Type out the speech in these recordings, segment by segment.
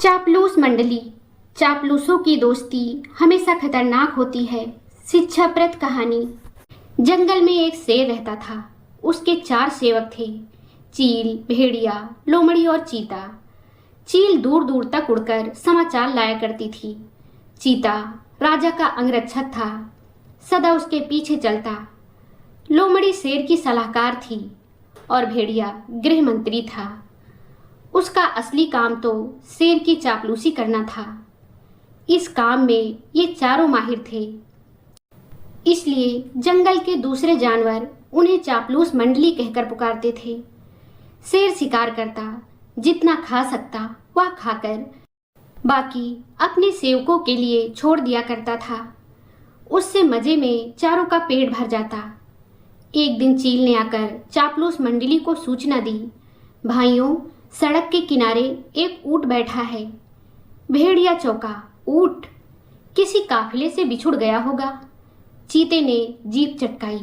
चापलूस मंडली। चापलूसों की दोस्ती हमेशा खतरनाक होती है। शिक्षाप्रद कहानी। जंगल में एक शेर रहता था। उसके 4 सेवक थे, चील, भेड़िया, लोमड़ी और चीता। चील दूर दूर तक उड़कर समाचार लाया करती थी। चीता राजा का अंगरक्षक था, सदा उसके पीछे चलता। लोमड़ी शेर की सलाहकार थी और भेड़िया गृह मंत्री था। उसका असली काम तो शेर की चापलूसी करना था। इस काम में ये चारों माहिर थे, इसलिए जंगल के दूसरे जानवर उन्हें चापलूस मंडली कहकर पुकारते थे। शेर शिकार करता, जितना खा सकता वह खाकर बाकी अपने सेवकों के लिए छोड़ दिया करता था। उससे मजे में चारों का पेट भर जाता। एक दिन चील ने आकर चापलूस मंडली को सूचना दी, भाइयों, सड़क के किनारे एक ऊंट बैठा है। भेड़िया चौंका, ऊंट? किसी काफिले से बिछुड़ गया होगा। चीते ने जीभ चटकाई,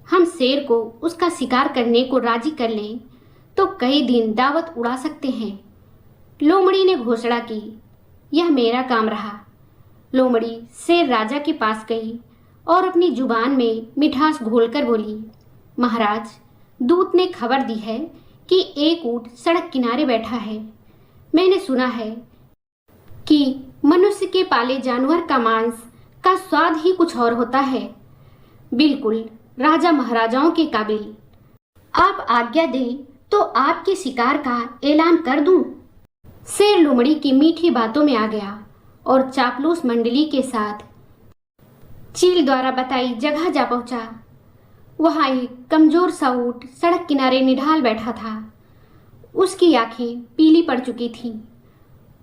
हम शेर को उसका शिकार करने को राजी कर लें तो कई दिन दावत उड़ा सकते हैं। लोमड़ी ने घोषणा की, यह मेरा काम रहा। लोमड़ी शेर राजा के पास गई और अपनी जुबान में मिठास घोलकर बोली, महाराज, दूत ने खबर दी है कि एक ऊंट सड़क किनारे बैठा है। मैंने सुना है कि मनुष्य के पाले जानवर का मांस का स्वाद ही कुछ और होता है। बिल्कुल राजा महाराजाओं के काबिल। आप आज्ञा दें तो आपके शिकार का ऐलान कर दूं। शेर लोमड़ी की मीठी बातों में आ गया और चापलूस मंडली के साथ चील द्वारा बताई जगह जा पहुंचा। वहां एक कमजोर सा ऊंट सड़क किनारे निढाल बैठा था। उसकी आंखें पीली पड़ चुकी थीं।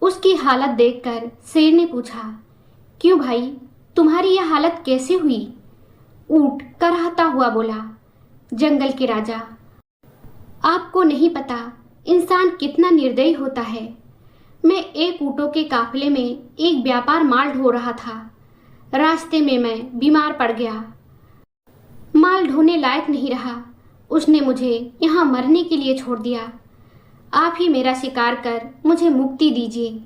उसकी हालत देखकर शेर ने पूछा, क्यों भाई, तुम्हारी यह हालत कैसे हुई? ऊंट कराहता हुआ बोला, जंगल के राजा, आपको नहीं पता इंसान कितना निर्दयी होता है। मैं एक ऊंटों के काफिले में एक व्यापार माल ढो रहा था। रास्ते में मैं बीमार पड़ गया। माल ढोने लायक नहीं रहा। उसने मुझे यहाँ मरने के लिए छोड़ दिया। आप ही मेरा शिकार कर मुझे मुक्ति दीजिए।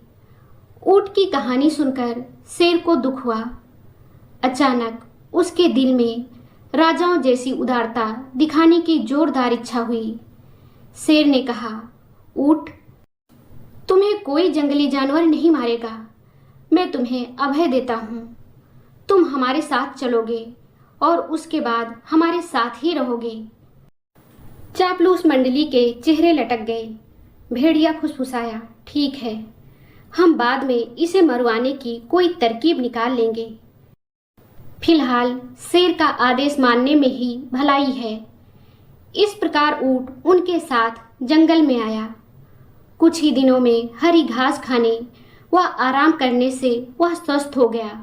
ऊंट की कहानी सुनकर शेर को दुख हुआ। अचानक उसके दिल में राजाओं जैसी उदारता दिखाने की जोरदार इच्छा हुई। शेर ने कहा, ऊंट, तुम्हें कोई जंगली जानवर नहीं मारेगा। मैं तुम्हें अभय देता हूँ। तुम हमारे साथ चलोगे और उसके बाद हमारे साथ ही रहोगे। चापलूस मंडली के चेहरे लटक गए। भेड़िया फुसफुसाया, ठीक है, हम बाद में इसे मरवाने की कोई तरकीब निकाल लेंगे। फिलहाल शेर का आदेश मानने में ही भलाई है। इस प्रकार ऊंट उनके साथ जंगल में आया। कुछ ही दिनों में हरी घास खाने व आराम करने से वह स्वस्थ हो गया।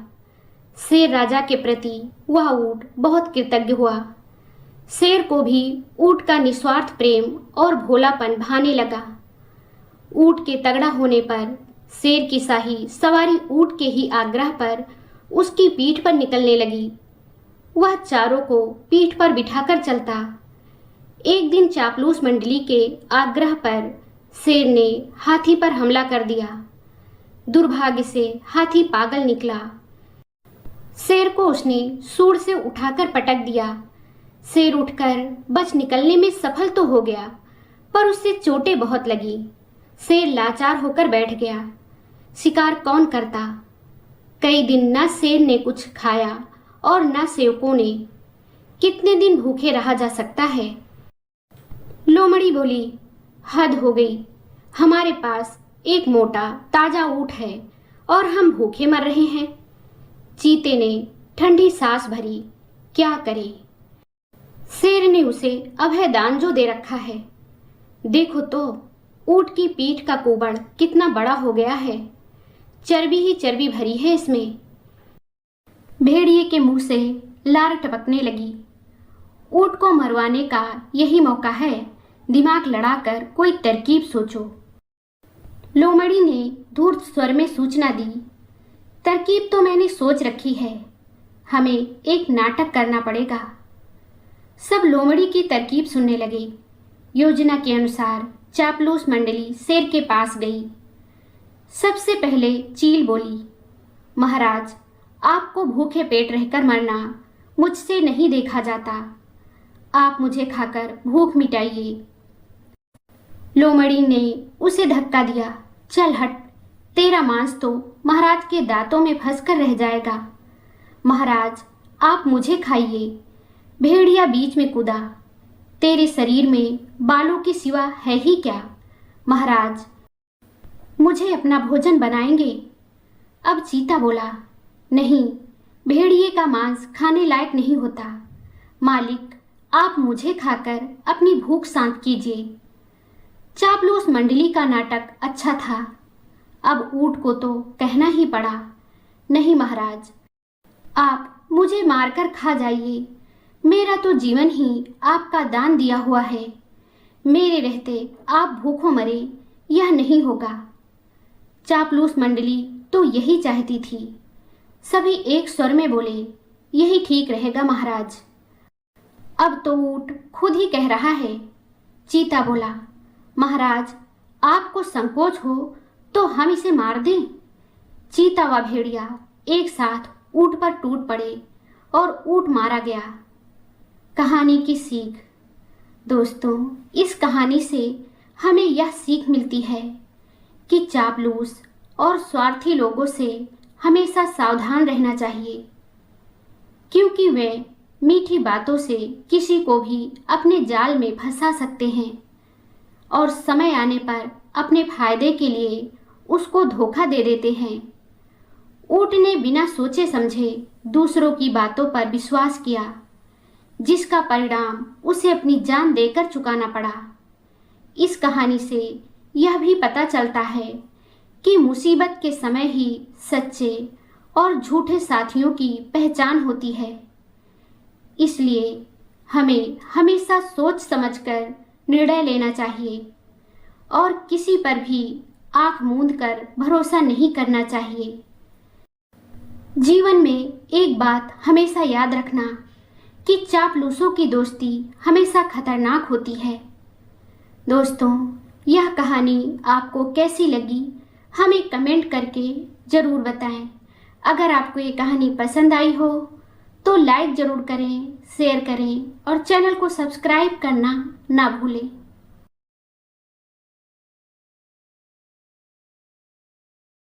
शेर राजा के प्रति वह ऊंट बहुत कृतज्ञ हुआ। शेर को भी ऊंट का निस्वार्थ प्रेम और भोलापन भाने लगा। ऊंट के तगड़ा होने पर शेर की शाही सवारी ऊंट के ही आग्रह पर उसकी पीठ पर निकलने लगी। वह चारों को पीठ पर बिठाकर चलता। एक दिन चापलूस मंडली के आग्रह पर शेर ने हाथी पर हमला कर दिया। दुर्भाग्य से हाथी पागल निकला। शेर को उसने सूंड से उठाकर पटक दिया। शेर उठकर बच निकलने में सफल तो हो गया, पर उससे चोटें बहुत लगी। शेर लाचार होकर बैठ गया। शिकार कौन करता? कई दिन न शेर ने कुछ खाया और न सेवकों ने। कितने दिन भूखे रहा जा सकता है? लोमड़ी बोली, हद हो गई। हमारे पास एक मोटा ताजा ऊंट है और हम भूखे मर रहे हैं। चीते ने ठंडी सांस भरी, क्या करे? शेर ने उसे अभय दान जो दे रखा है। देखो तो, ऊंट की पीठ का कुबड़ कितना बड़ा हो गया है। चर्बी ही चर्बी भरी है इसमें। भेड़िए के मुंह से लार टपकने लगी। ऊंट को मरवाने का यही मौका है। दिमाग लड़ाकर कोई तरकीब सोचो। लोमड़ी ने धूर्त स्वर में सूचना दी, तरकीब तो मैंने सोच रखी है। हमें एक नाटक करना पड़ेगा। सब लोमड़ी की तरकीब सुनने लगे। योजना के अनुसार चापलूस मंडली शेर के पास गई। सबसे पहले चील बोली, महाराज, आपको भूखे पेट रहकर मरना मुझसे नहीं देखा जाता। आप मुझे खाकर भूख मिटाइए। लोमड़ी ने उसे धक्का दिया। चल हट, तेरा मांस तो महाराज के दांतों में फंसकर रह जाएगा। महाराज, आप मुझे खाइए। भेड़िया बीच में कूदा। तेरे शरीर में बालों के सिवा है ही क्या? महाराज, मुझे अपना भोजन बनाएंगे? अब चीता बोला, नहीं, भेड़िए का मांस खाने लायक नहीं होता। मालिक, आप मुझे खाकर अपनी भूख शांत कीजिए। चापलूस मंडली का नाटक अच्छा था। अब ऊंट को तो कहना ही पड़ा, नहीं महाराज, आप मुझे मारकर खा जाइए। मेरा तो जीवन ही आपका दान दिया हुआ है। मेरे रहते आप भूखों मरे, यह नहीं होगा। चापलूस मंडली तो यही चाहती थी। सभी एक स्वर में बोले, यही ठीक रहेगा महाराज। अब तो ऊंट खुद ही कह रहा है। चीता बोला, महाराज, आपको संकोच हो तो हम इसे मार दें। चीता व भेड़िया एक साथ ऊंट पर टूट पड़े और ऊंट मारा गया। कहानी की सीख। दोस्तों, इस कहानी से हमें यह सीख मिलती है कि चापलूस और स्वार्थी लोगों से हमेशा सावधान रहना चाहिए, क्योंकि वे मीठी बातों से किसी को भी अपने जाल में फंसा सकते हैं और समय आने पर अपने फायदे के लिए उसको धोखा दे देते हैं। ऊंट ने बिना सोचे समझे दूसरों की बातों पर विश्वास किया, जिसका परिणाम उसे अपनी जान देकर चुकाना पड़ा। इस कहानी से यह भी पता चलता है कि मुसीबत के समय ही सच्चे और झूठे साथियों की पहचान होती है। इसलिए हमें हमेशा सोच समझकर निर्णय लेना चाहिए और किसी पर भी आंख मूंद कर भरोसा नहीं करना चाहिए। जीवन में एक बात हमेशा याद रखना कि चापलूसों की दोस्ती हमेशा खतरनाक होती है। दोस्तों, यह कहानी आपको कैसी लगी हमें कमेंट करके ज़रूर बताएं। अगर आपको ये कहानी पसंद आई हो तो लाइक ज़रूर करें, शेयर करें और चैनल को सब्सक्राइब करना ना भूलें।